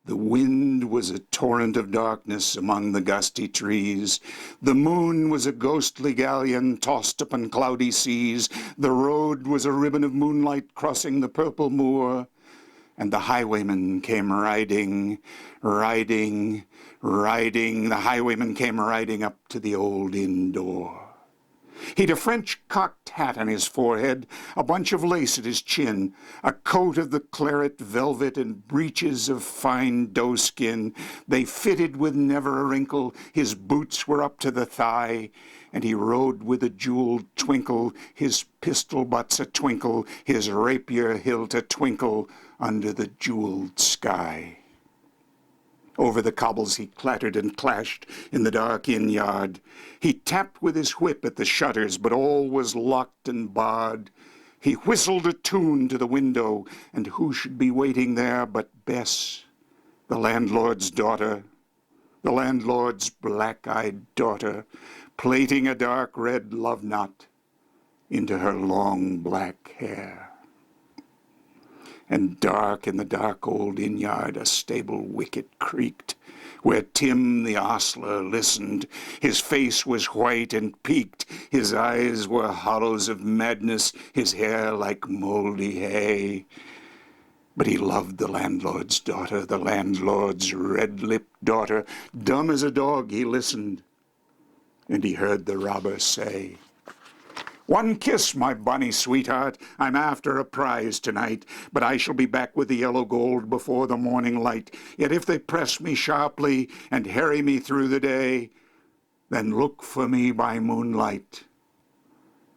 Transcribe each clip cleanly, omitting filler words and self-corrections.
The wind was a torrent of darkness among the gusty trees. The moon was a ghostly galleon tossed upon cloudy seas. The road was a ribbon of moonlight crossing the purple moor. And the highwayman came riding, riding, riding. The highwayman came riding up to the old inn door. He'd a French cocked hat on his forehead, a bunch of lace at his chin, a coat of the claret velvet and breeches of fine doeskin. They fitted with never a wrinkle, his boots were up to the thigh, and he rode with a jeweled twinkle, his pistol butts a twinkle, his rapier hilt a twinkle under the jeweled sky. Over the cobbles he clattered and clashed in the dark inn yard. He tapped with his whip at the shutters, but all was locked and barred. He whistled a tune to the window, and who should be waiting there but Bess, the landlord's daughter, the landlord's black-eyed daughter, plaiting a dark red love knot into her long black hair. And dark in the dark old inn-yard a stable wicket creaked, where Tim the ostler listened. His face was white and peaked, his eyes were hollows of madness, his hair like mouldy hay. But he loved the landlord's daughter, the landlord's red-lipped daughter. Dumb as a dog he listened, and he heard the robber say, "One kiss, my bonny sweetheart, I'm after a prize tonight, but I shall be back with the yellow gold before the morning light. Yet if they press me sharply and harry me through the day, then look for me by moonlight.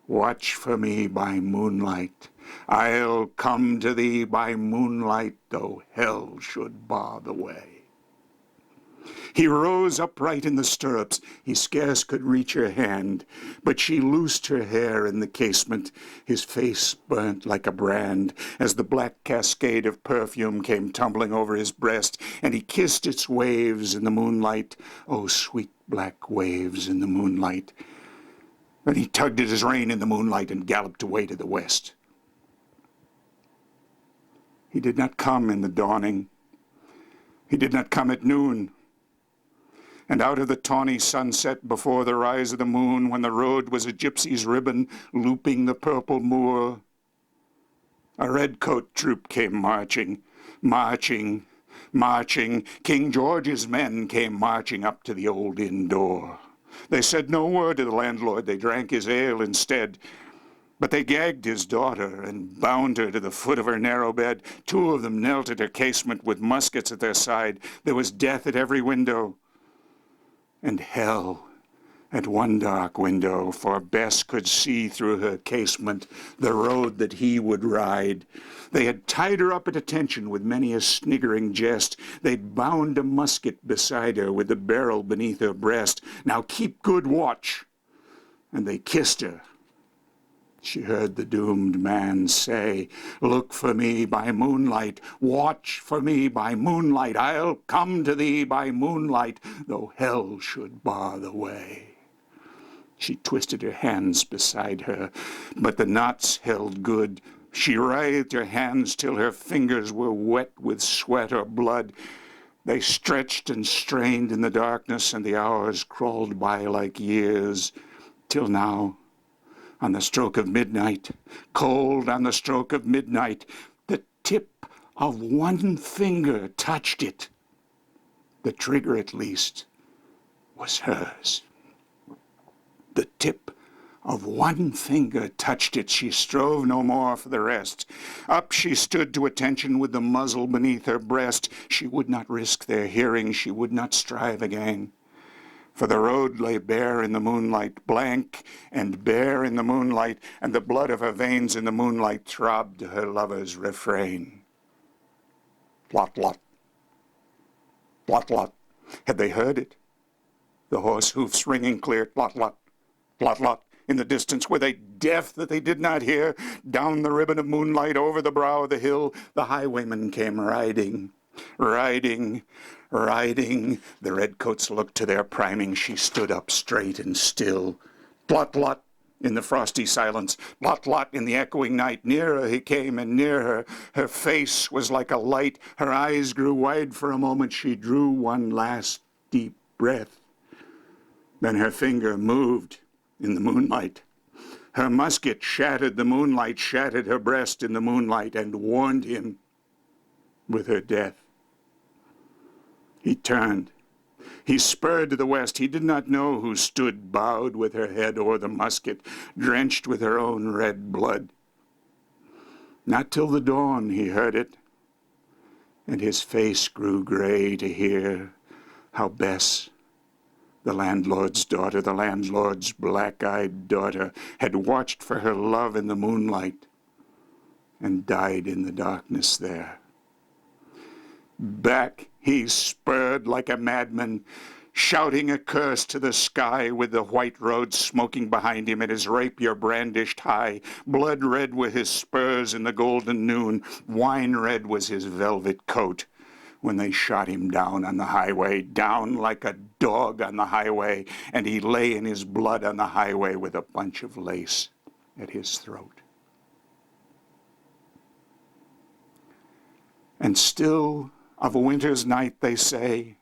Watch for me by moonlight. I'll come to thee by moonlight, though hell should bar the way." He rose upright in the stirrups. He scarce could reach her hand, but she loosed her hair in the casement. His face burnt like a brand as the black cascade of perfume came tumbling over his breast, and he kissed its waves in the moonlight. Oh, sweet black waves in the moonlight. Then he tugged at his rein in the moonlight and galloped away to the west. He did not come in the dawning. He did not come at noon. And out of the tawny sunset before the rise of the moon, when the road was a gypsy's ribbon looping the purple moor, a redcoat troop came marching, marching, marching. King George's men came marching up to the old inn door. They said no word to the landlord, they drank his ale instead. But they gagged his daughter and bound her to the foot of her narrow bed. Two of them knelt at her casement with muskets at their side. There was death at every window, and hell at one dark window, for Bess could see through her casement the road that he would ride. They had tied her up at attention with many a sniggering jest. They'd bound a musket beside her with the barrel beneath her breast. "Now keep good watch." And they kissed her. She heard the doomed man say, "Look for me by moonlight, watch for me by moonlight. I'll come to thee by moonlight, though hell should bar the way." She twisted her hands beside her, but the knots held good. She writhed her hands till her fingers were wet with sweat or blood. They stretched and strained in the darkness, and the hours crawled by like years, till now, on the stroke of midnight, cold on the stroke of midnight, the tip of one finger touched it. The trigger, at least, was hers. The tip of one finger touched it. She strove no more for the rest. Up she stood to attention with the muzzle beneath her breast. She would not risk their hearing. She would not strive again. For the road lay bare in the moonlight, blank and bare in the moonlight, and the blood of her veins in the moonlight throbbed to her lover's refrain. Plot, lot. Plot, lot. Had they heard it? The horse hoofs ringing clear, plot, lot. Plot, lot. In the distance, were they deaf that they did not hear? Down the ribbon of moonlight, over the brow of the hill, the highwayman came riding, riding, riding. The redcoats looked to their priming. She stood up straight and still. Plot, lot. in the frosty silence. Lot, lot in the echoing night. Nearer he came and near her. Her face was like a light. Her eyes grew wide for a moment. She drew one last deep breath. Then her finger moved in the moonlight. Her musket shattered the moonlight, shattered her breast in the moonlight, and warned him with her death. He turned. He spurred to the west. He did not know who stood bowed with her head o'er the musket, drenched with her own red blood. Not till the dawn he heard it, and his face grew gray to hear how Bess, the landlord's daughter, the landlord's black-eyed daughter, had watched for her love in the moonlight and died in the darkness there. Back he spurred like a madman, shouting a curse to the sky with the white road smoking behind him and his rapier brandished high. Blood red were his spurs in the golden noon. Wine red was his velvet coat when they shot him down on the highway, down like a dog on the highway, and he lay in his blood on the highway with a bunch of lace at his throat. And still of a winter's night, they say,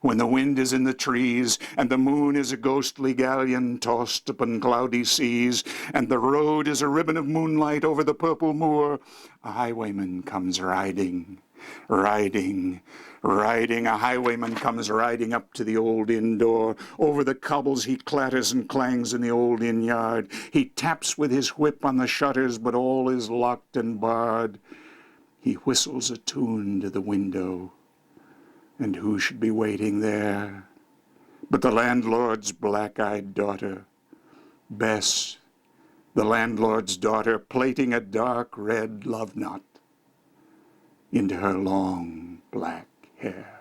when the wind is in the trees, and the moon is a ghostly galleon tossed upon cloudy seas, and the road is a ribbon of moonlight over the purple moor, a highwayman comes riding, riding, riding. A highwayman comes riding up to the old inn door. Over the cobbles he clatters and clangs in the old inn yard. He taps with his whip on the shutters, but all is locked and barred. He whistles a tune to the window, and who should be waiting there but the landlord's black-eyed daughter, Bess, the landlord's daughter, plaiting a dark red love knot into her long black hair.